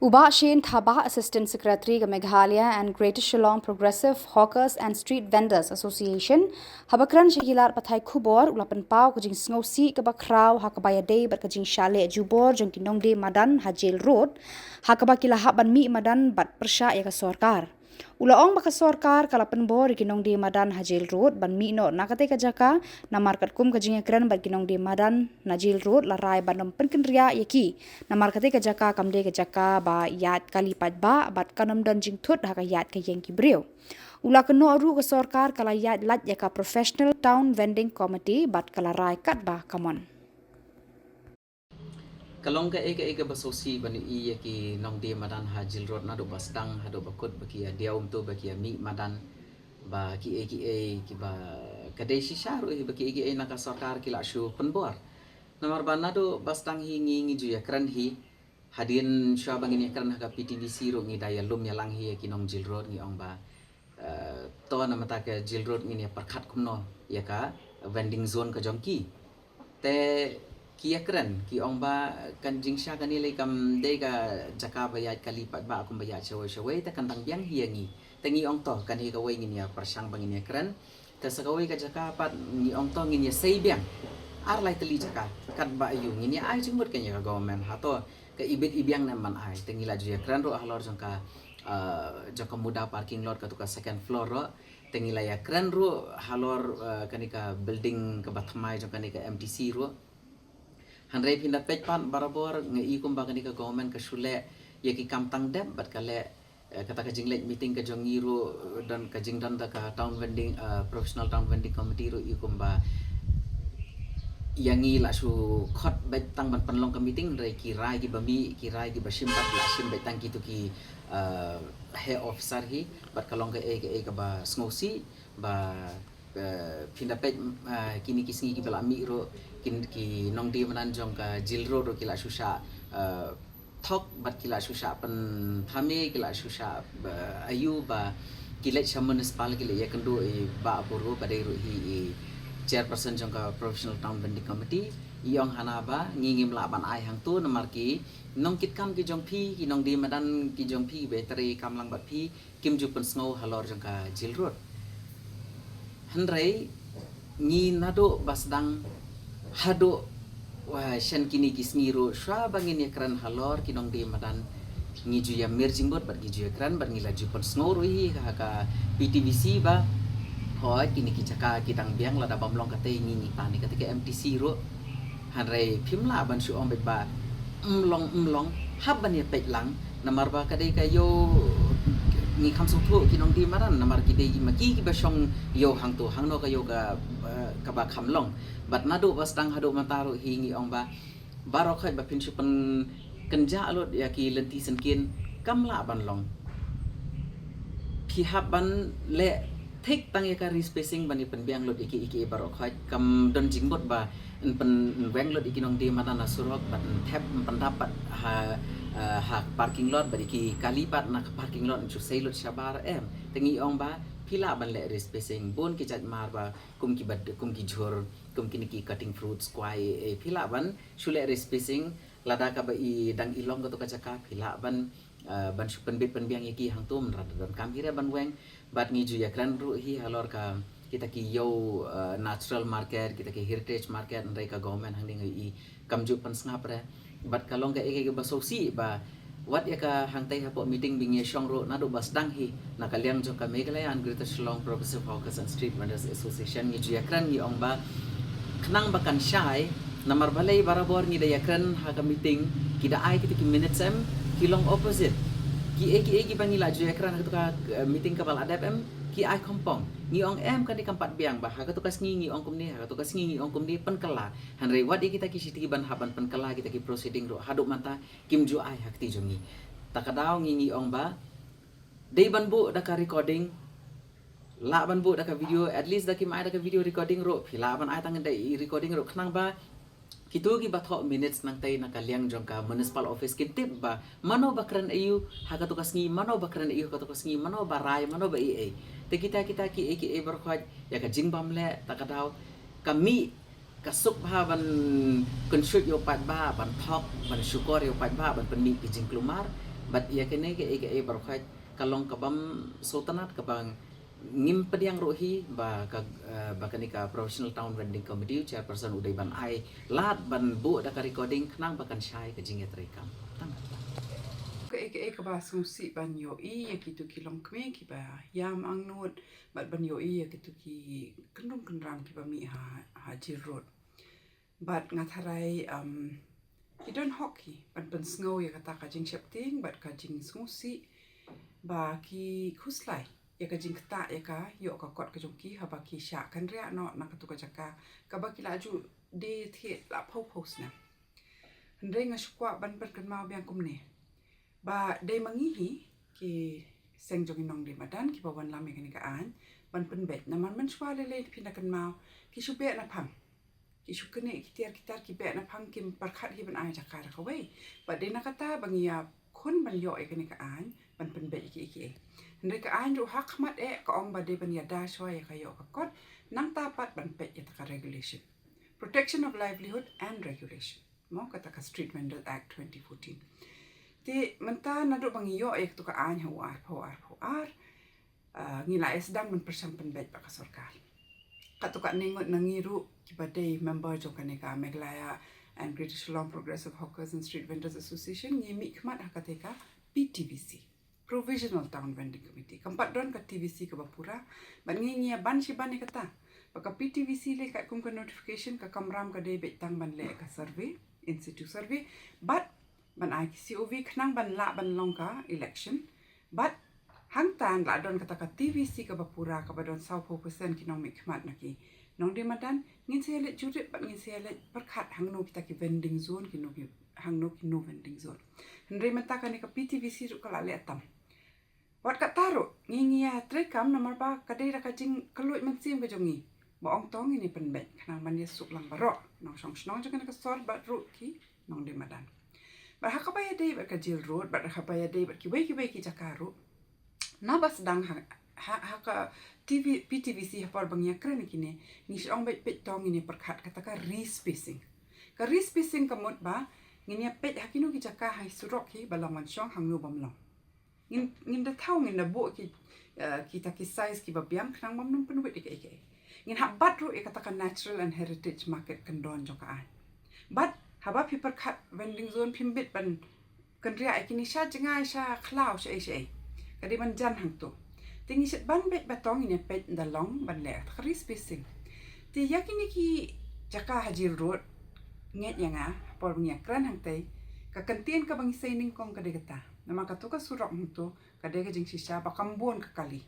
Uba Shane Thaba, Assistant Secretary of Meghalaya and Greater Shillong Progressive Hawkers and Street Vendors Association, Habakran Shagilar Pathai Kubor, Ulapan Pau, Kajing Snowsi, Kabakrau, Hakabaya Day, But Kajing Shale, Jubor, Junkinong de Madan, Hajil Road, Hakabakila Haban Mi Madan, But Persha Yakasorkar. Ulaong makasorkar kalapan bor kinong di Madan Hajil Road ban mi no nakate ka jaka na market kum kajing ekran ban kinong di Madan Najil Road larai banom penkenria yaki na markate ka jaka kamde ka jaka ba yat kalipat ba bat kanam dan jing thut haka yat ka yeng kibreu ula keno aru ka sorkar kala yat lat yaka professional town vending committee bat kala rai kat ba kamon Kalong ka ega basosi bani iya ki nong dia madan Hajil Road nado bastang hado bakut baki dia to baki mi madan ba ki ki ba kadai shisharu baki naka sarkar ki la shu penbor nomor ban nado bastang hi ngi ju ya kran hi hadin sha bangin ya kran ka PTVC ro ngi daya lum ya lang hi ki nong Jil Road ngi ong ba to na mata ka Jil Road ngi ne parkhat kumno ya ka vending zone ka jongki te kia keren ki ong ba kan jingsha kan nilai kam dega jaka bayat kalipat ba akum bayat shawai ta kan tang biang hiangi tengi ong to kan hi kawai ngin ya persang bangin ya keren ta sakawai ka jaka pat ni ong to ngin ya sei biang ar lai teli jaka kat ba yu ngin ya ai jumut kan ya government ha to ka ibit ibiang na man ai tengi la ju ya keren ro halor jangka jaka muda parking lot ka tu ka second floor ro tengi la ya keren ro halor kanika building ka batmai jangka nika MTC ro Handrai pindah pejpan barabor ngai kum bagan ka government ka shule ya ki kam tang dep bat kale kata ka jinglek meeting ka jongiru dan ka jingdan ka town vending professional town vending committee ru ikum ba yangi la su khot bet tang ban panlong ka meeting rai ki rai ki bami ki rai ki bashim bat la sim bet tang ki tu ki he officer hi bat kalong ka ka ba sngosi ba pindah pej kini kisngi ki bala mi ro ki nong di manan jong ka Jil Road ro kila susha thok bat kila susha pen thame kila susha ayu ba kila municipal kila ya kendo ba apuro ba dei ro hi chairperson jong ka professional town vending committee yong hanaba ngingim la ban ai hang tu namar ki nong kit kam ki jong phi ki nong di madan ki jong phi be tari kam lang bat phi kim ju pen snow halor jong ka Jil Road Handrai ni nado basdang hado wa shan kini kisngiro shwa bangin ya kran halor kinong di madan ngiju ya merging bot bat ngiju ya kran bat ngila ju pon snoro hi ka PTVC ba hoi kini kichaka kitang biang lada bamlong kate ngi pani ketika MTC ro Handrai phimla ban su om bet ba mlong haban ya pek lang namar ba kadai kayo ni kam sung thu kinong di maran namar ki dei maki ki basong yo hang tu hang no ka yo ka ba kham long bat nadu bastang hadu mataru hingi ong ba barok khai ba pin supan kenja alot ya ki lenti senkin kam la ban long ki haban le thik tang ya ka spacing bani pen biang lot iki barok khai kam don jingbot ba pen weng lot ikinong di maran asurok bat tap pen dapat hak parking lot bagi kalipat nak parking lot untuk sailot syabar tengi ong ba pila ban le spacing bon ki jat mar ba kum ki jhor kum ki cutting fruits kwai pila ban shule spacing lada ka ba i dang ilong ka to ka jaka pila ban ban supen bit pen biang iki hang tum rada dan kamira ban weng bat ngi ju ya kran ru hi halor ka kita ki yo natural market kita ki heritage market ndai ka government hang ngi i kamju pan snga pre bat kalong ka basosi ba wat ya ka hangtai hapo meeting bingi shong ro nado basdang hi nakaliang jong ka Meghalaya and Greater Shillong Progressive Hawkers and Street Vendors Association ngi yakran ngi ong ba knang bakan syai namar balai barabor ngi yakran ha ka meeting kida ai kita ki minutes kilong opposite ki bangi la ju yakran ka meeting ka bal adap ki ai kompong ngi ong kan di kampat biang bah ka tukas ngi ong kumni ha tukas ngi ong kumni penkala hanrei wadi kita ki siti ban haban penkala kita ki proceeding ro haduk mata kim ju ai hakti jongi takadau ngi ong ba dei ban bu da ka recording la ban bu da ka video at least da ki mai da ka video recording ro phila ban ai tang dei recording ro khnang ba kitu ki bathok minutes nang tay nakaliang jong ka municipal office kin tip ba mano bakran ayu ha ka tukas ngi mano bakran ayu ka tukas ngi mano barai mano ba ai te kita ki berkhwaj ya ka jingbam le takadaw kami kasuk ba ban konsyut yo pat ba ban thok ban syukur yo pat ba ban penmi ki jing klumar But ya kene ke berkhaj kalong kabam sultanat kabang ngim pediang rohi ba kanika professional town vending committee chairperson uday ban ai lat ban bu da ka recording knang bakan shai ke jinget rekam tang Ke ba sung si ban yo I ya kitu ki long kme ki ba yam ang not bat ban yo I ya kitu ki kendung kendram ki ba mi ha jil road bat ngatharai ki don hockey ban ban snow ya kata ka jing shapting bat ka jing sung si ba ki khuslai ya ka jing kta ya ka yo ka kot ka jongki ha ba ki sha kan ria no na ka tu ka jaka ka ba ki laju de the la post na ndre nga shkwa ban ban kan mau biang kum ne ba day mangihi ki seng jong inong di madan ki bawan lam yang ka an ban pen bet na man shwa le pinakan mau ki shupe na phang ki shukene ki tiar ki be na phang kim parkhat hi ban ai jakar ka we ba day nakata bangia khon ban yo e ka an ban pen bet ki ndre ka an ru hak mat ka ong ba day ban ya da shwa ya ka yo ka kot nang tapat ban pet ya ka regulation protection of livelihood and regulation mo kata ka Street Vendors Act 2014 ti menta nado bangiyo ek tu ka an hawar ngila esdam men persampan bet pa ka sarkar katu ka ningot nangiru kibadai member jo kaneka Meghalaya and Greater Shillong Progressive Hawkers and Street Vendors Association ngi mikmat hakateka PTVC Provisional Town Vending Committee kampat don ka TVC ka bapura ban ngi ban si ban kata baka PTVC le ka kum ka notification ka kamram ka de bet tang ban le ka survey in situ survey but ban ai COV knang ban la ban longka election but hang tan la don kata ka TVC ka bapura ka badon 20% ki nong mikmat naki nong de madan ngin se le jure ban ngin se le perkhat hang no kita ki vending zone ki no ki hang no ki no vending zone ndre mata ka ni ka PTVC ru kala le atam wat ka taro ngingia trekam nomor ba ka de ka jing kaloi man sim ka jongi ba ong tong ini pen bet knang ban ye suk lang baro nong song snong jo ka sor ba ru ki nong de madan ba hakabaya day ba ka jil road ba hakabaya day ba ki ki jakaru na bas dang ha ka PTVC hapar bangya kren kine ni song bet tong ini perkhat kata ka respacing ka mot ba ngini pet hakinu ki jaka hai surok ki balangan song hangnu bamlong ngin da thau ngin da bo ki kita ki size ki ba biang knang bam num penu bet ike ngin ha batru e kata ka natural and heritage market kendon jokaan but haba pi perkhat vending zone pimbit ban kendria ikini sha jengai sha khlau sha kadi ban jan hang tu tingi set ban bet batong ini pet da long ban le khri spacing ti yakini ki jaka hajir road nget yanga por nya kran hang tai ka kantien ka bang saining kong kade kata nama ka tu ka surok hang tu kade ka jing shisha ba kambon ka kali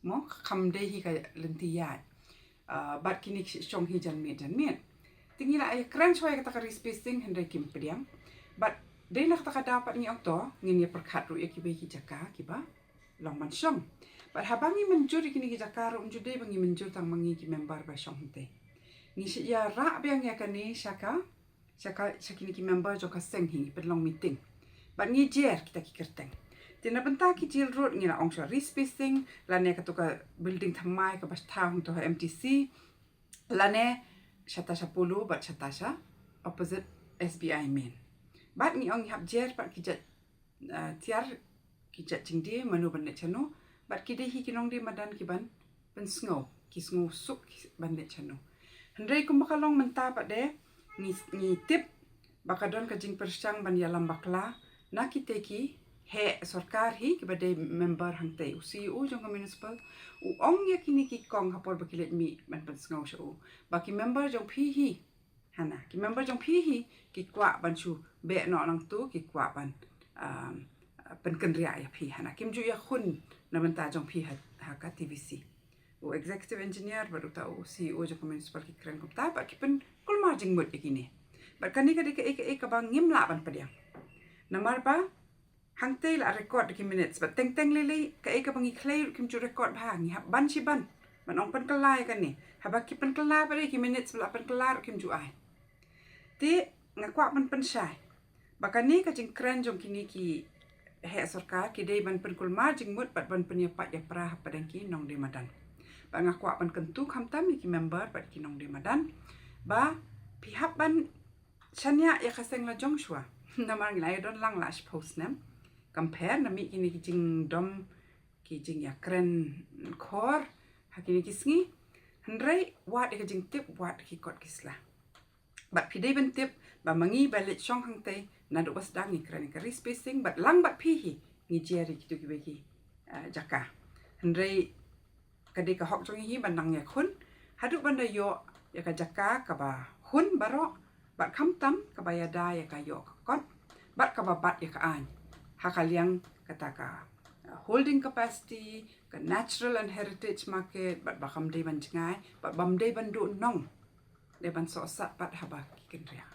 mo kham de hi ka lentiya bat kini shong hi jan miet tingi la ay kran choy kata ka respacing hendai kim pediang but dei nak taka dapat ni okto ngin ya perkhat ru ki ki jaka ki ba long man shong but habangi menjuri kini ki jaka ru unjude bangi menjur tang mangi ki member ba shong te ni si ya ra biang ya kani shaka shakini ki member jo ka seng hi long meeting but ni jer kita ki kerteng tina benta ki jil road ngina ongsha respacing lane ka tu ka building thamai ka bas thang to MTC lane Shatasha Polo but Shatasha opposite SBI main. But ni ong hab jer pat kijat tiar kijat cingdi manu ban chano but kide hi kinong di madan kiban ban sngo ki sngo suk ban chano. Hendrai kum bakalong menta pat de ni tip bakadon ka jing persyang ban yalam bakla na kite ki he sarkar hi ki bade member hang te CEO jong municipal u ong ya kini ki kong hapor bakilet mi ban sngo shu baki member jong phi hi hana ki member jong phi hi ki kwa ban chu be no nang tu ki kwa ban pen kendria ya phi hana kim ju ya khun na benta jong phi ha ka TVC u executive engineer baru ta u CEO jong municipal ki kren ko ta ba ki pen kul margin mot ikini ba kani ka de ka bang ngim la ban padiang namar ba hang te la record ki minutes but teng lele ka bangi clay kim ju record ba ngi ban si ban man ong pen kalai kan ni haba ki pen kalai ba ki minutes la pen kalai kim ju ai ti ngakwa pen sai bakani ka jing kren jong kini ki he sarkar ki dei ban pen kul margin mut bat ban pen ya pat ya pra padang ki nong de madan ba ngakwa pen kentu kham tam ki member bat ki nong de madan ba pihak ban chanya ya kaseng la jong shwa namar ngai don lang lash post nem compare nami kini kijing dom kijing ya kren kor hakini kisngi hendrai wat kijing tip wat kikot kisla bat pidai ben tip ba mangi balik syong hang te nadu bas dangi kren kari spacing bat lang bat pihi ngi jeri kitu kibeki jaka hendrai kade ka hok jong hi banang ya khun hadu banda yo ya ka jaka ka ba hun baro bat kham tam ka ba ya da ya ka yo kot bat ka ba bat ya ka an hakaliang kata ka holding capacity ka natural and heritage market bat bakam dei ban jingai bat bam dei ban du nong de ban so sat bat haba kiken ria